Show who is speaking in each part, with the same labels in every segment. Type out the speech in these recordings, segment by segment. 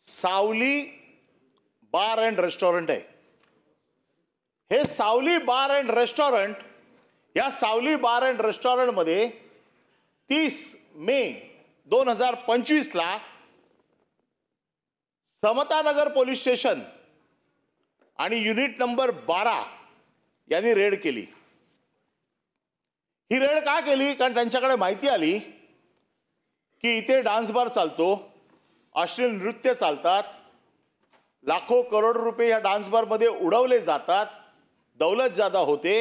Speaker 1: सावली bar and restaurant आहे. हे सावली बार अँड रेस्टॉरंट, या सावली बार अँड रेस्टॉरंटमध्ये 30 मे 2025 ला समतानगर पोलीस स्टेशन आणि युनिट नंबर 12 यांनी रेड केली. ही रेड का केली? कारण त्यांच्याकडे माहिती आली की इथे डान्स बार चालतो, अश्लील नृत्य चालतात, लाखो करोड रुपये या डान्स बारमध्ये उडवले जातात, दौलत जादा होते,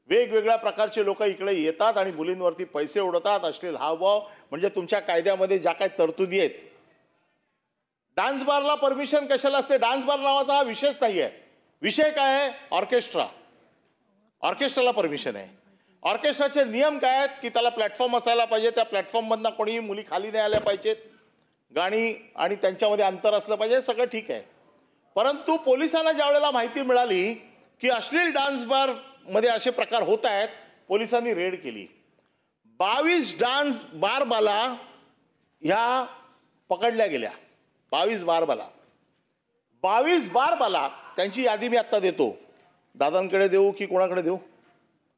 Speaker 1: वेगवेगळ्या प्रकारचे लोक इकडे येतात आणि मुलींवरती पैसे उडवतात, अश्लील हावभाव. म्हणजे तुमच्या कायद्यामध्ये ज्या काही तरतुदी आहेत, डान्स बारला परमिशन कशाला असते? डान्स बार नावाचा हा विषयच नाही आहे. विषय काय आहे? ऑर्केस्ट्रा. ऑर्केस्ट्राला परमिशन आहे. ऑर्केस्ट्राचे नियम काय आहेत की त्याला प्लॅटफॉर्म असायला पाहिजे, त्या प्लॅटफॉर्ममधनं कोणीही मुली खाली नाही आल्या पाहिजेत, गाणी आणि त्यांच्यामध्ये अंतर असलं पाहिजे, सगळं ठीक आहे. परंतु पोलिसांना ज्या वेळेला माहिती मिळाली की अश्लील डान्स बार मध्ये असे प्रकार होत आहेत, पोलिसांनी रेड केली. 22 डान्स बारबाला ह्या पकडल्या गेल्या. 22 बारबाला, 22 बारबाला. त्यांची यादी मी आत्ता देतो. दादांकडे देऊ की कोणाकडे देऊ?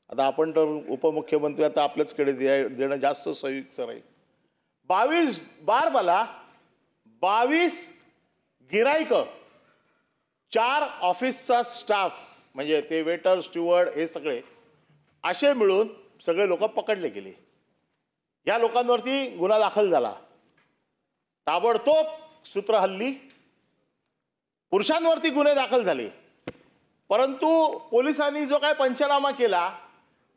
Speaker 1: आता आपण तर उपमुख्यमंत्री, आता आपल्याचकडे देणं जास्त संयुक्त राहील. 22 बारबाला, 22 गिराईक, 4 ऑफिसचा स्टाफ, म्हणजे ते वेटर, स्टुअर्ड, हे सगळे असे मिळून सगळे लोक पकडले गेले. या लोकांवरती गुन्हा दाखल झाला. ताबडतोब सूत्र हल्ली, पुरुषांवरती गुन्हे दाखल झाले. परंतु पोलिसांनी जो काय पंचनामा केला,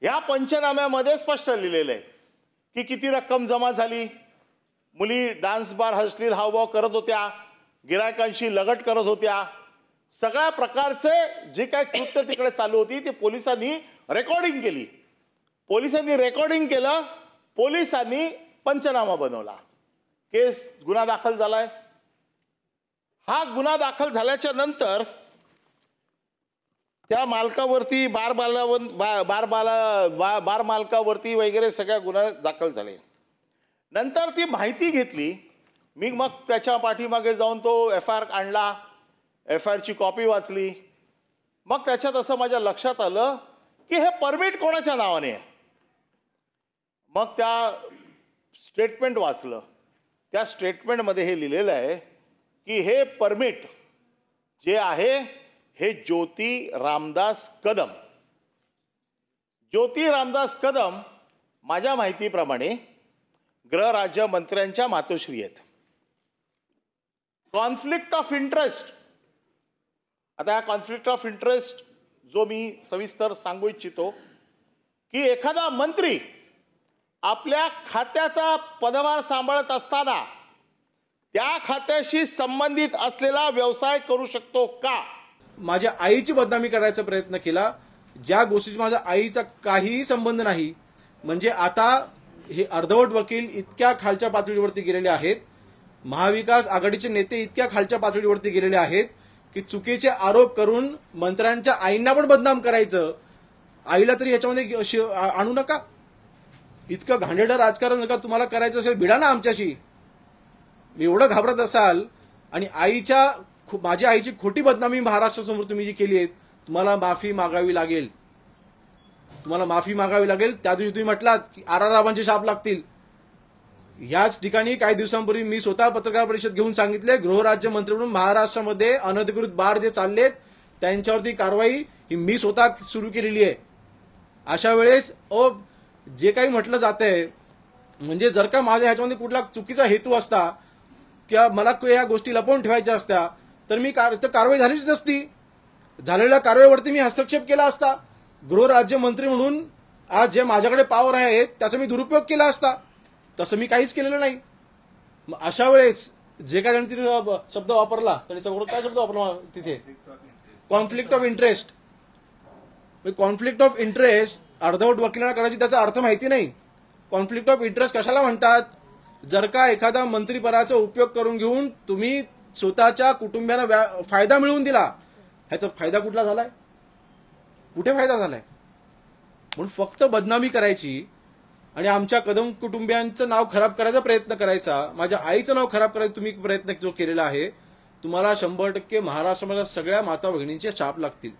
Speaker 1: या पंचनाम्यामध्ये स्पष्ट लिहिलेलं आहे की किती रक्कम जमा झाली, मुली डान्स बार अश्लील हावभाव करत होत्या, गिरायकांशी लगट करत होत्या, सगळ्या प्रकारचे जे काय कृत्य तिकडे चालू होती ते पोलिसांनी रेकॉर्डिंग केली. पोलिसांनी रेकॉर्डिंग केलं, पोलिसांनी पंचनामा बनवला, केस गुन्हा दाखल झालाय. हा गुन्हा दाखल झाल्याच्या नंतर त्या मालकावरती बार मालकावरती वगैरे सगळ्या गुन्हा दाखल झाले. नंतर ती माहिती घेतली मी, मग त्याच्या पाठीमागे जाऊन तो FIR आणला, FIRची कॉपी वाचली. मग त्याच्यात असं माझ्या लक्षात आलं की हे परमिट कोणाच्या नावाने आहे. मग त्या स्टेटमेंट वाचलं. त्या स्टेटमेंटमध्ये हे लिहिलेलं आहे की हे परमिट जे आहे हे ज्योती रामदास कदम. ज्योती रामदास कदम माझ्या माहितीप्रमाणे गृहराज्यमंत्र्यांच्या मातोश्री आहेत. Conflict of interest. आता हा कॉन्फ्लिक्ट ऑफ इंटरेस्ट जो मी सविस्तर सांगू इच्छितो की एखादा मंत्री आपल्या खात्याचा पदभार सांभाळत असताना त्या खात्याशी संबंधित असलेला व्यवसाय करू शकतो का?
Speaker 2: माझ्या आईची बदनामी करायचा प्रयत्न केला, ज्या गोष्टीचा माझ्या आईचा काहीही संबंध नाही. म्हणजे आता हे अर्धवट वकील इतक्या खालच्या पातळीवरती गेलेले आहेत, महाविकास आघाडीचे नेते इतक्या खालच्या पातळीवरती गेलेले आहेत की चुकीचे आरोप करून मंत्र्यांच्या आईंना पण बदनाम करायचं. आईला तरी ह्याच्यामध्ये आणू नका. इतकं घाणेरडं राजकारण नका तुम्हाला करायचं असेल, भिडा ना आमच्याशी. एवढं घाबरत असाल आणि माझ्या आईची खोटी बदनामी महाराष्ट्रासमोर तुम्ही जी केली आहे, तुम्हाला माफी मागावी लागेल. तुम्हाला माफी मागावी लागेल. त्या दिवशी तुम्ही म्हटलात की आराराबांचे शाप लागतील. याच ठिकाणी काही दिवसांपूर्वी मी स्वतः पत्रकार परिषद घेऊन सांगितले, गृहराज्यमंत्री म्हणून महाराष्ट्रामध्ये अनधिकृत बार जे चाललेत त्यांच्यावरती कारवाई ही मी स्वतः सुरू केलेली आहे. अशा वेळेस जे काही म्हटलं जातंय, म्हणजे जर का माझ्या ह्याच्यामध्ये कुठला चुकीचा हेतू असता किंवा मला या गोष्टी लपवून ठेवायच्या असत्या तर मी कारवाई झालीच नसती. झालेल्या कारवाईवरती मी हस्तक्षेप केला असता. गृहराज्यमंत्री म्हणून आज जे माझ्याकडे पॉवर आहे त्याचा मी दुरुपयोग केला असता. तसं मी काहीच केलेलं नाही. अशा वेळेस जे काय त्यांनी तिथे शब्द वापरला, त्यांनी समोर काय शब्द वापरला तिथे? Conflict of interest. Conflict of interest अर्धवट वकिलांना करायची त्याचा अर्थ माहिती नाही. कॉन्फ्लिक्ट ऑफ इंटरेस्ट कशाला म्हणतात? जर का एखादा मंत्रीपदाचा उपयोग करून घेऊन तुम्ही स्वतःच्या कुटुंबियांना फायदा मिळवून दिला, ह्याचा फायदा कुठला झालाय? कुठे फायदा झालाय? म्हणून फक्त बदनामी करायची आणि आमच्या कदम कुटुंबियांचं नाव खराब करायचा प्रयत्न करायचा, माझ्या आईचं नाव खराब करायचा तुम्ही प्रयत्न जो केलेला आहे, तुम्हाला 100% महाराष्ट्रामध्ये सगळ्या माता भगिनींचे शाप लागतील.